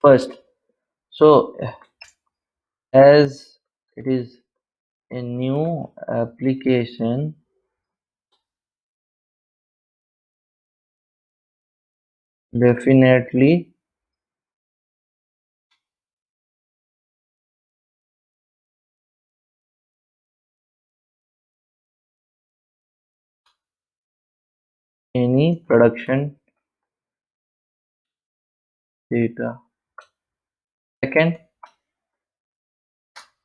first. So as it is a new application, definitely any production data. Second,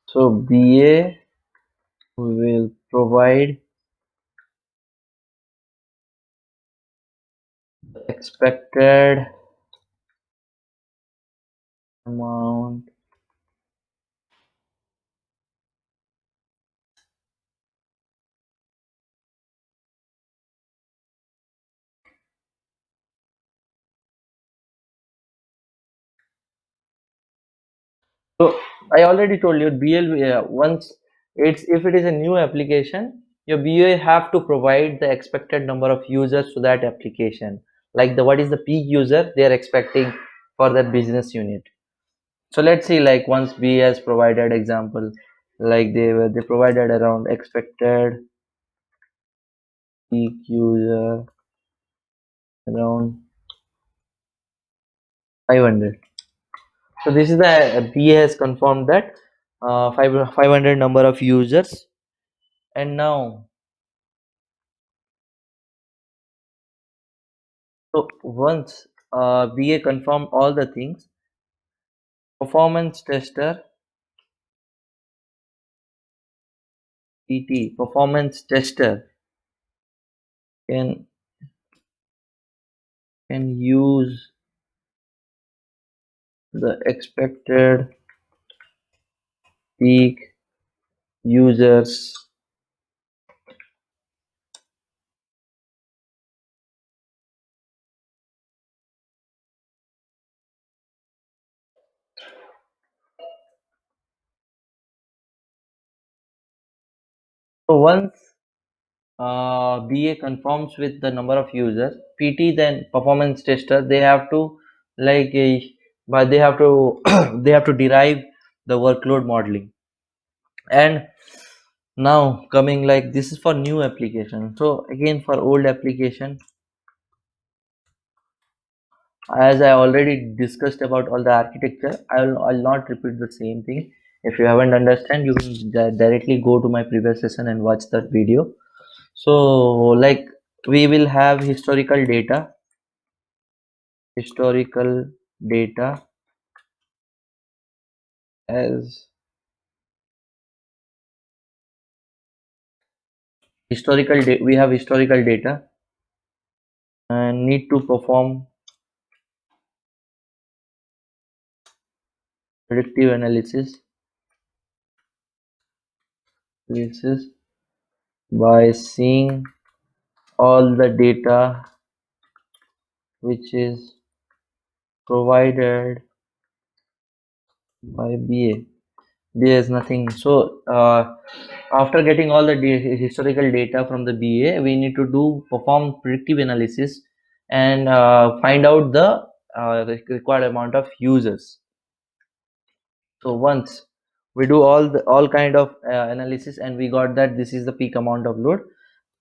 so BA will provide expected amount. So I already told you BL once it's if it is a new application, your BA have to provide the expected number of users to that application. Like the what is the peak user they are expecting for that business unit. So let's see like once BA has provided example, like they provided around expected peak user around 500. So this is the BA has confirmed that 500 number of users, and now so once BA confirm all the things, performance tester PT performance tester can use the expected peak users. So once BA confirms with the number of users, PT then performance tester they have to like but they have to they have to derive the workload modeling. And now coming like this is for new application. So again for old application, as I already discussed about all the architecture, I'll not repeat the same thing. If you haven't understand, you can directly go to my previous session and watch that video. So like we will have historical data as we have historical data and need to perform predictive analysis by seeing all the data which is provided by BA. BA is nothing. So after getting all the historical data from the BA, we need to perform predictive analysis and find out the required amount of users. So once we do all kind of analysis and we got that this is the peak amount of load,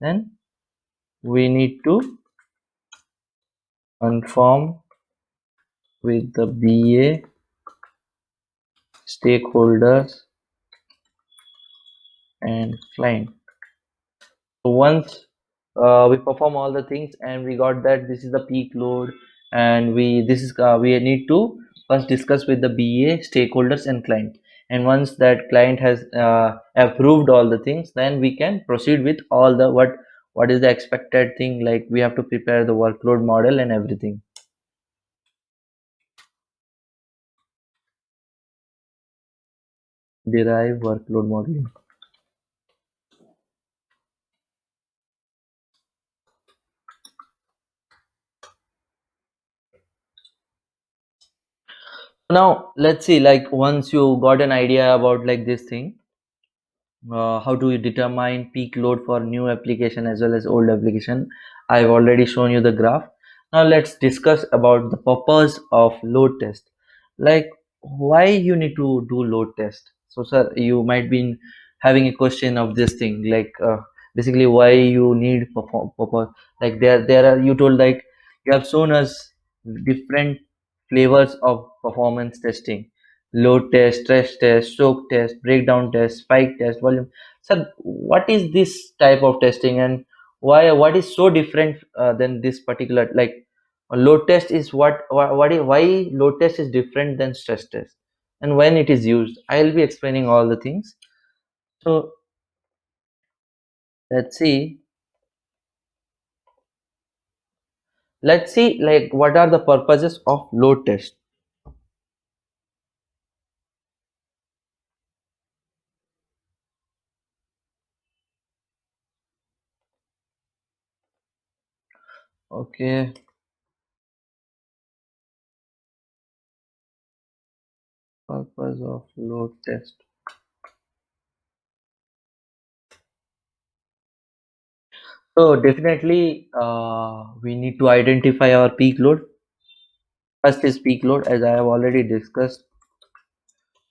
then we need to confirm with the BA stakeholders and client. So once we perform all the things and we got that this is the peak load, and we need to first discuss with the BA stakeholders and client. And once that client has approved all the things, then we can proceed with all the what is the expected thing, like we have to prepare the workload model and everything. Derive workload modeling. Now let's see, like once you got an idea about like this thing, how do you determine peak load for new application as well as old application. I've already shown you the graph. Now let's discuss about the purpose of load test. like why you need to do load test. So sir, you might be having a question of this thing, like basically why you need like there are, you told like you have shown us different flavors of performance testing: load test, stress test, soak test, breakdown test, spike test, volume. Sir, what is this type of testing, and what is so different than this particular, like a load test is why load test is different than stress test, and when it is used? I'll be explaining all the things. So let's see let's see like what are the purposes of load test. Okay, purpose of load test. So definitely we need to identify our peak load. First is peak load, as I have already discussed.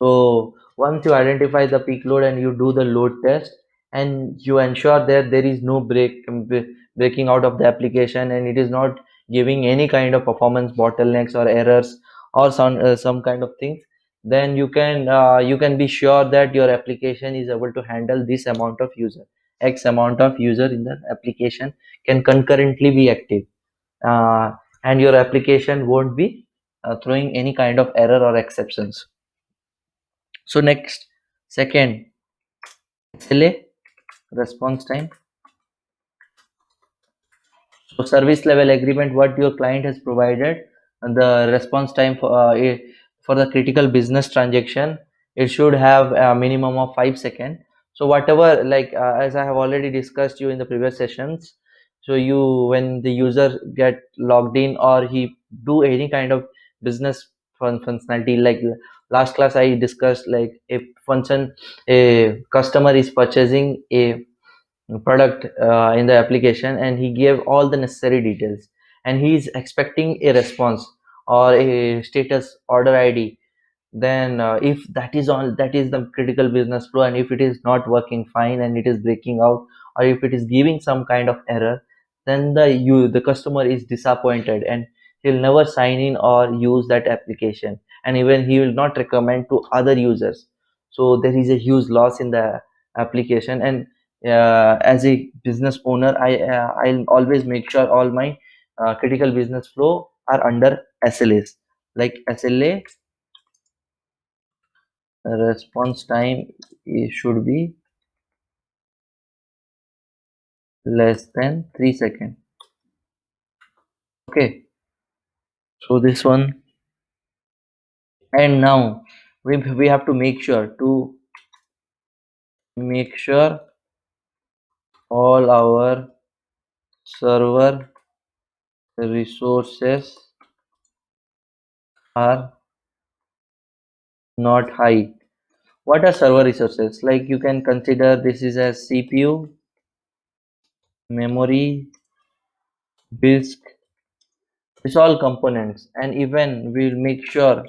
So once you identify the peak load and you do the load test, and you ensure that there is no breaking out of the application, and it is not giving any kind of performance bottlenecks or errors or some kind of things, then you can be sure that your application is able to handle this amount of user. X amount of user in the application can concurrently be active, uh, and your application won't be throwing any kind of error or exceptions. So next, second, SLA, response time. So service level agreement, what your client has provided, and the response time for the critical business transaction, it should have a minimum of 5 seconds. So whatever, like as I have already discussed you in the previous sessions, so you, when the user get logged in or he do any kind of business functionality, like last class I discussed, like a function, a customer is purchasing a product in the application, and he gave all the necessary details, and he is expecting a response or a status order id. Then if that is on, that is the critical business flow, and if it is not working fine and it is breaking out, or if it is giving some kind of error, then the customer is disappointed, and he'll never sign in or use that application, and even he will not recommend to other users. So there is a huge loss in the application. And as a business owner, I'll always make sure all my critical business flow are under SLAs. Like SLA, response time should be less than 3 seconds. Okay, so this one. And now we have to make sure all our server resources are not high. What are server resources? Like you can consider this is as CPU, memory, disk. It's all components, and even we'll make sure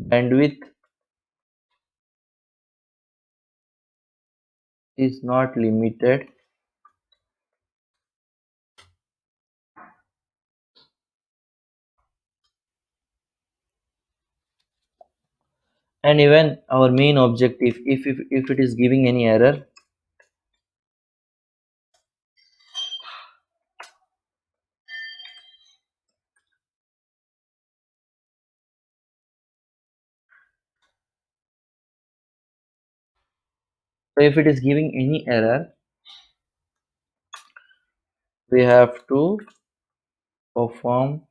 bandwidth is not limited, and even our main objective, if it is giving any error, so if it is giving any error, we have to perform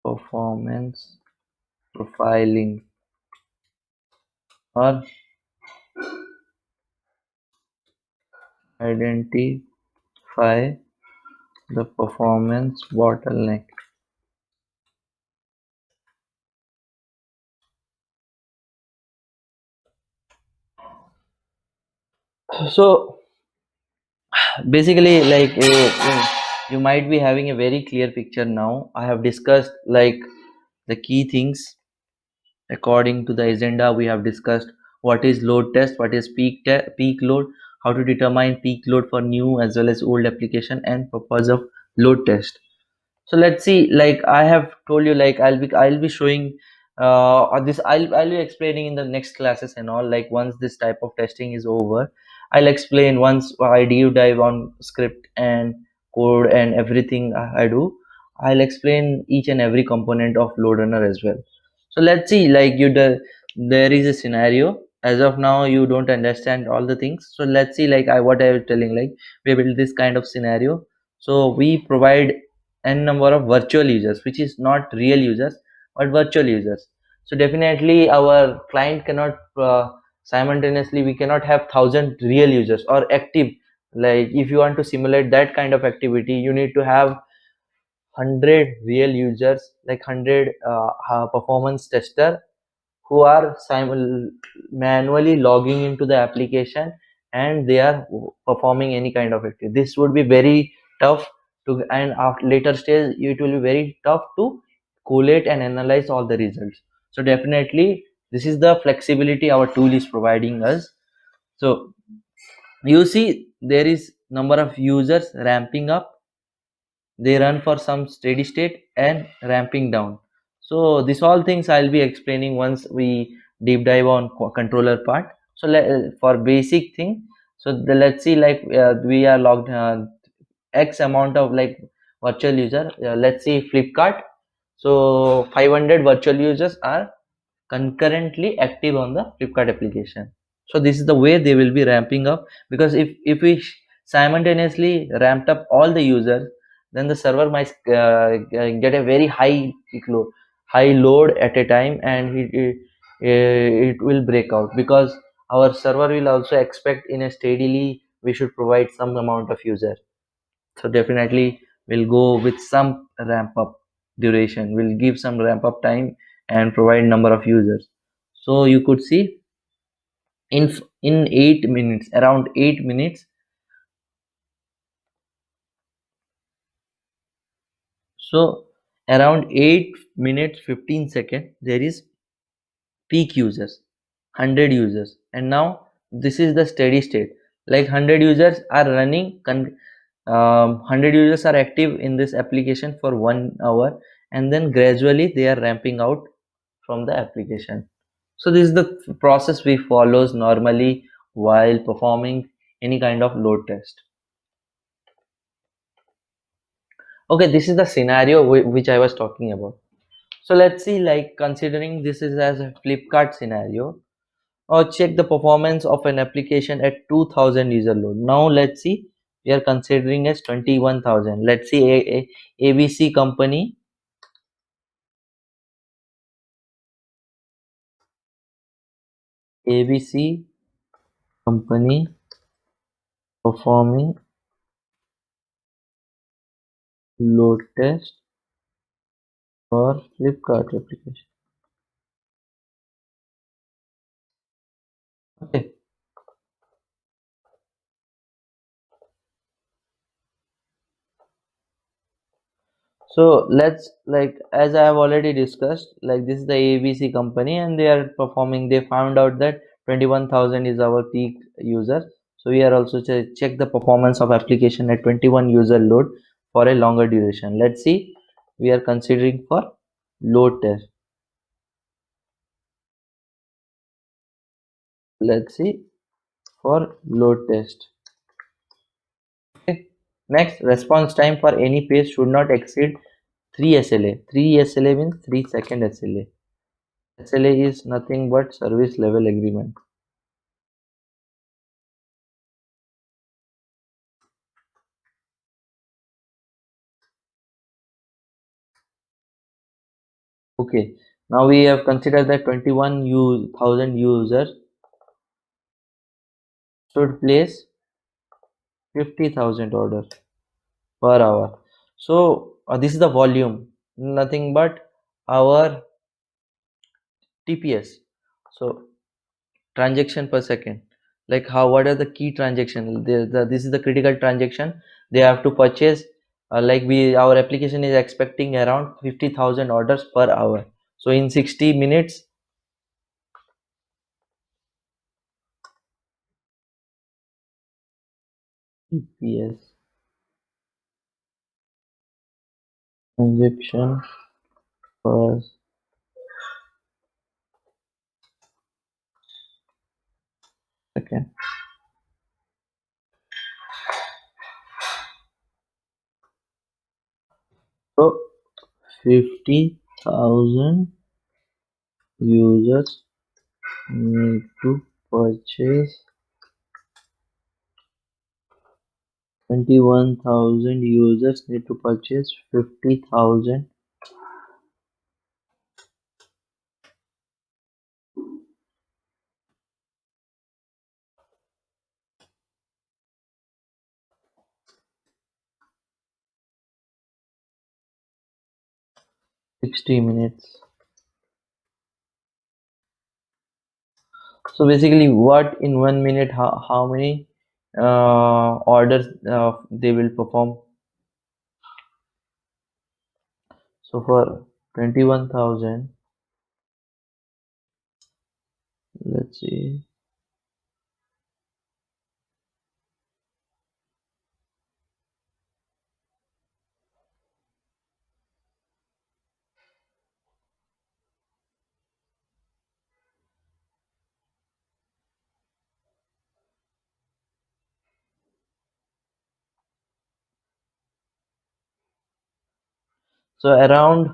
performance profiling or identify the performance bottleneck. So basically, like you might be having a very clear picture now. I have discussed like the key things according to the agenda. We have discussed what is load test, what is peak load, how to determine peak load for new as well as old application, and purpose of load test. So let's see, like I have told you, like I'll be showing this, I'll be explaining in the next classes and all. Like once this type of testing is over, I'll explain. Once I deep dive on script and code and everything I do, I'll explain each and every component of load runner as well. So let's see, like there is a scenario. As of now you don't understand all the things, so let's see, like what I was telling, like we build this kind of scenario. So we provide n number of virtual users, which is not real users but virtual users. So definitely our client cannot simultaneously, we cannot have 1,000 real users or active. Like if you want to simulate that kind of activity, you need to have 100 real users, like 100 performance tester who are manually logging into the application, and they are performing any kind of activity. This would be very tough to, and after later stage it will be very tough to collate and analyze all the results. So definitely this is the flexibility our tool is providing us. So you see there is number of users ramping up, they run for some steady state and ramping down. So these all things I'll be explaining once we deep dive on controller part. So for basic thing, so let's see, like we are logged x amount of like virtual user, let's see Flipkart. So 500 virtual users are concurrently active on the Flipkart application. So this is the way they will be ramping up, because if we simultaneously ramped up all the users, then the server might get a very high load at a time, and it will break out, because our server will also expect in a steadily we should provide some amount of user. So definitely we'll go with some ramp up duration, we'll give some ramp up time and provide number of users. So you could see in 8 minutes, around 8 minutes, so around 8 minutes 15 seconds, there is peak users, 100 users. And now this is the steady state, like 100 users are running 100 users are active in this application for 1 hour, and then gradually they are ramping out from the application. So this is the process we follows normally while performing any kind of load test. Okay, this is the scenario which I was talking about. So let's see, like considering this is as a Flipkart scenario, or check the performance of an application at 2000 user load. Now let's see, we are considering as 21,000. Let's see, ABC company, ABC company performing load test for Flipkart application. Okay, so let's, like as I have already discussed, like this is the ABC company and they are performing, they found out that 21,000 is our peak user. So we are also check the performance of application at 21 user load for a longer duration. Let's see, we are considering for load test. Let's see for load test. Okay. Next, response time for any page should not exceed 3 SLA. 3 SLA means 3 second SLA. SLA is nothing but service level agreement. Okay, now we have considered that 21,000 users should place 50,000 orders per hour. So this is the volume, nothing but our TPS. So transaction per second. Like how, what are the key transaction? This is the critical transaction. They have to purchase like our application is expecting around 50,000 orders per hour. So in 60 minutes, EPS transaction per second. So 50,000 users need to purchase 21,000 users need to purchase 50,000 60 minutes. So basically, what in 1 minute, how many orders they will perform? So for 21,000, let's see. So around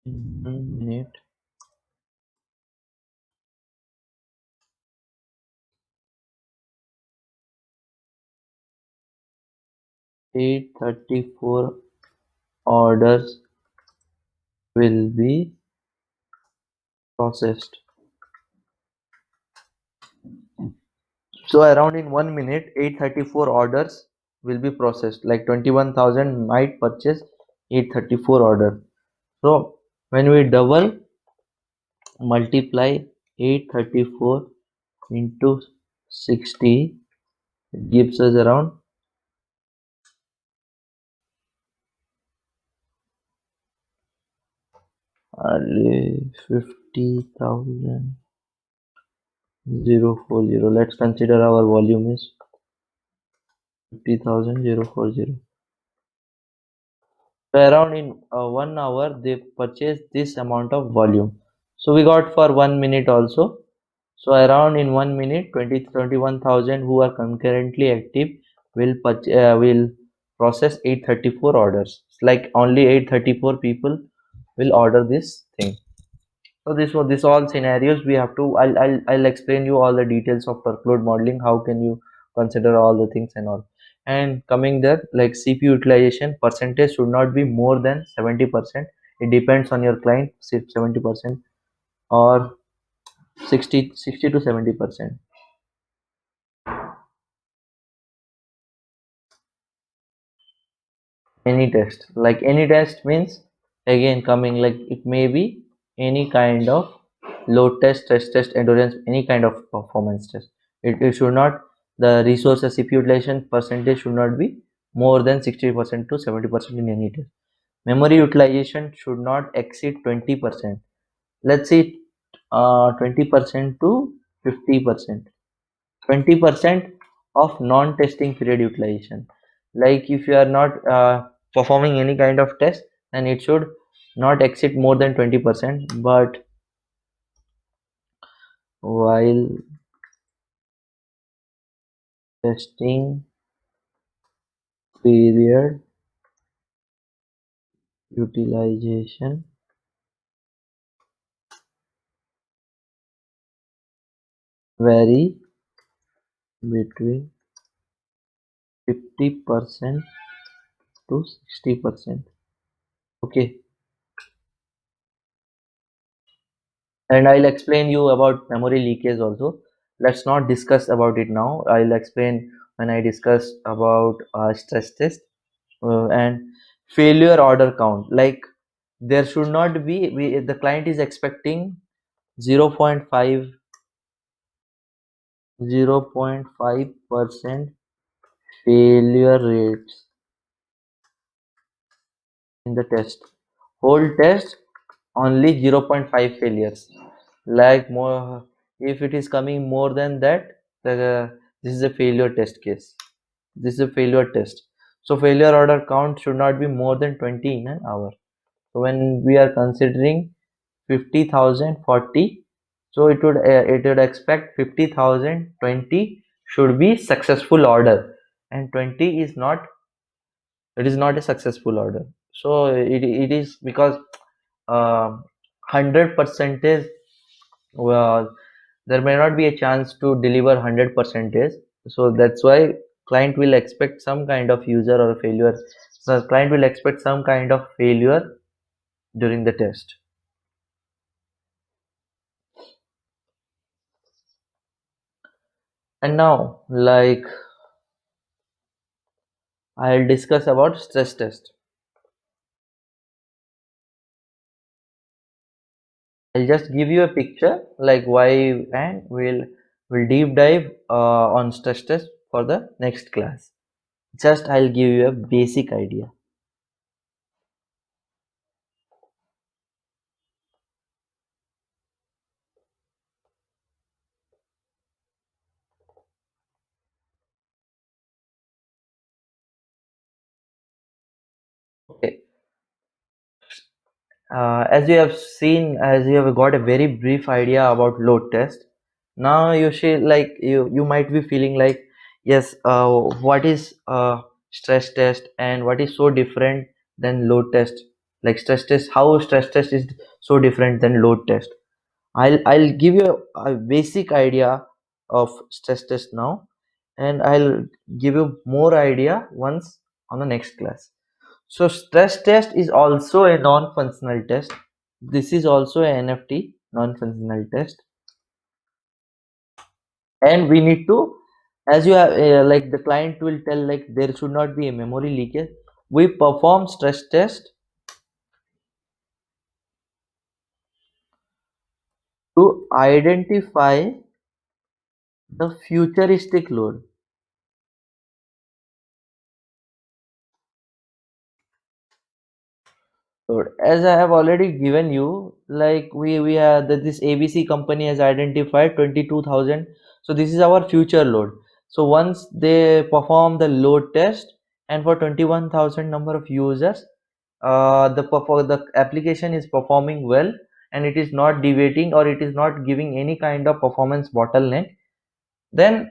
1 minute, 834 orders will be processed. So around in 1 minute, 834 orders will be processed. Like 21,000 might purchase 834 orders. So when we double, multiply 834 into 60, it gives us around 50,000 040. Let's consider our volume is 50,000 040. So around in 1 hour they purchase this amount of volume. So we got for 1 minute also. So around in 1 minute, 21,000 who are concurrently active will process 834 orders. It's like only 834 people will order this thing. So this all scenarios we have to. I'll explain you all the details of workload modeling. How can you consider all the things and all. And coming there, like CPU utilization percentage should not be more than 70%. It depends on your client, 70% or 60 to 70%. Any test, like any test means, again coming, like it may be any kind of load test, stress test, endurance, any kind of performance test. It should not, the resources CPU utilization percentage should not be more than 60% to 70% in any test. Memory utilization should not exceed 20%. Let's say 20% to 50%. 20% of non-testing period utilization. Like if you are not performing any kind of test, then it should not exceed more than 20%. But while testing period utilization vary between 50% to 60%. Okay, and I'll explain you about memory leakage also. Let's not discuss about it now. I'll explain when I discuss about stress test and failure order count. Like there should not be, the client is expecting 0.5 0.5% failure rates in the test. Whole test only 0.5 failures. Like more, if it is coming more than that, this is a failure test case. This is a failure test. So failure order count should not be more than 20 in an hour. So when we are considering 50,000 40, so it would expect 50,000 20 should be successful order, and 20 is not, it is not a successful order. So it is because 100% is, well, there may not be a chance to deliver 100%, so that's why client will expect some kind of user or failure. So client will expect some kind of failure during the test. And now, like, I'll discuss about stress test. I'll just give you a picture like why, and we'll deep dive on stress test for the next class. Just I'll give you a basic idea. Okay. As you have seen, as you have got a very brief idea about load test, now you should, like, you might be feeling like, yes, what is stress test and what is so different than load test? Like stress test, how stress test is so different than load test? I'll give you a basic idea of stress test now, and I'll give you more idea once on the next class. So stress test is also a non-functional test. This is also a NFT, non-functional test, and we need to, as you have, like the client will tell, like there should not be a memory leakage. We perform stress test to identify the futuristic load. So as I have already given you, like we are that this ABC company has identified 22,000. So this is our future load. So once they perform the load test, and for 21,000 number of users, the application is performing well, and it is not deviating or it is not giving any kind of performance bottleneck, then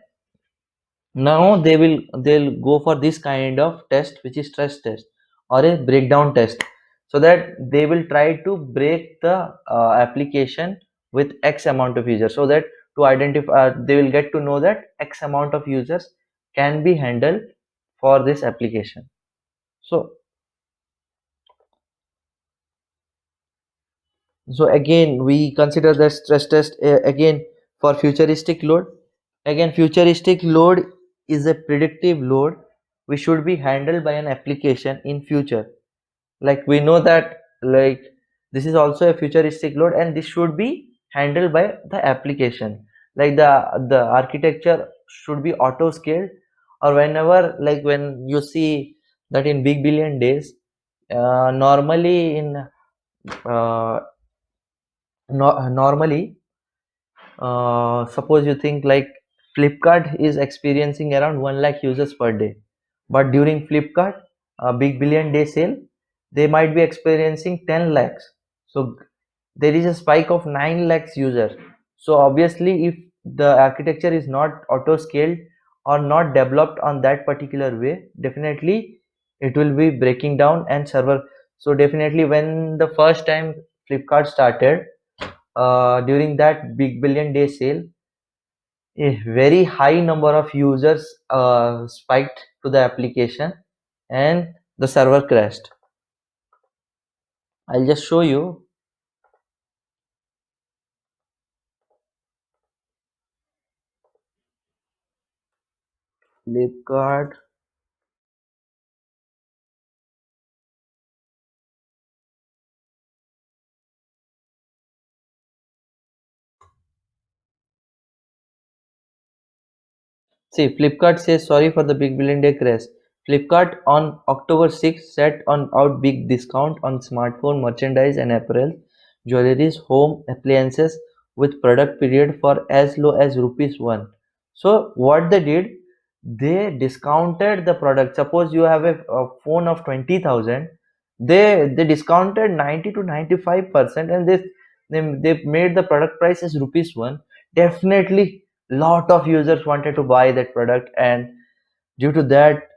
now they'll go for this kind of test, which is stress test or a breakdown test, so that they will try to break the application with x amount of users, so that to identify, they will get to know that x amount of users can be handled for this application. So so again we consider the stress test, again, for futuristic load. Again, futuristic load is a predictive load which should be handled by an application in future. Like we know that, like, this is also a futuristic load, and this should be handled by the application. Like the architecture should be auto scaled, or whenever, like when you see that in big billion days, normally in uh, normally, suppose you think like Flipkart is experiencing around 1 lakh users per day, but during Flipkart, a big billion day sale, they might be experiencing 10 lakhs. So there is a spike of 9 lakhs users. So obviously, if the architecture is not auto scaled or not developed on that particular way, definitely it will be breaking down and server. So definitely, when the first time Flipkart started, during that big billion day sale, a very high number of users spiked to the application, and the server crashed. I'll just show you. Flipkart. See, Flipkart says sorry for the Big Billion Day crash. Flipkart on October 6th set on out big discount on smartphone, merchandise and apparel, jewelries, home appliances with product period for as low as rupees 1. So what they did, they discounted the product. Suppose you have a phone of 20,000, they discounted 90 to 95% and they made the product price as rupees 1. Definitely lot of users wanted to buy that product, and due to that,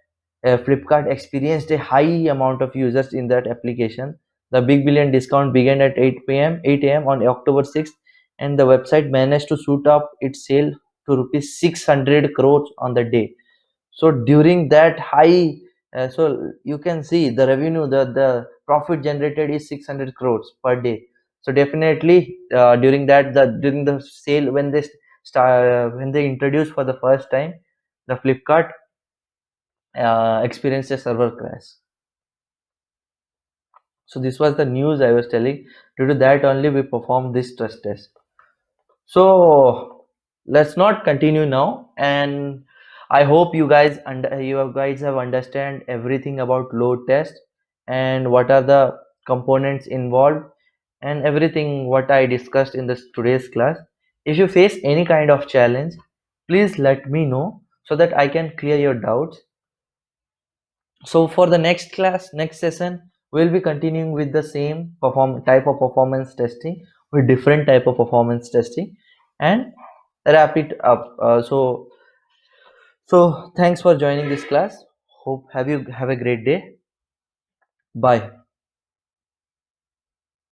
Flipkart experienced a high amount of users in that application. The big billion discount began at 8 a.m. on October 6th, and the website managed to shoot up its sale to rupees 600 crores on the day. So during that high, so you can see the revenue, the profit generated is 600 crores per day. So definitely during that, during the sale, when they start, when they introduced for the first time, the Flipkart experienced a server crash. So this was the news I was telling. Due to that only we performed this stress test. So let's not continue now, and I hope you guys have understand everything about load test and what are the components involved and everything what I discussed in this today's class. If you face any kind of challenge, please let me know so that I can clear your doubts. So for the next class, next session, we'll be continuing with the same type of performance testing with different type of performance testing and wrap it up. So thanks for joining this class. Hope have a great day. Bye.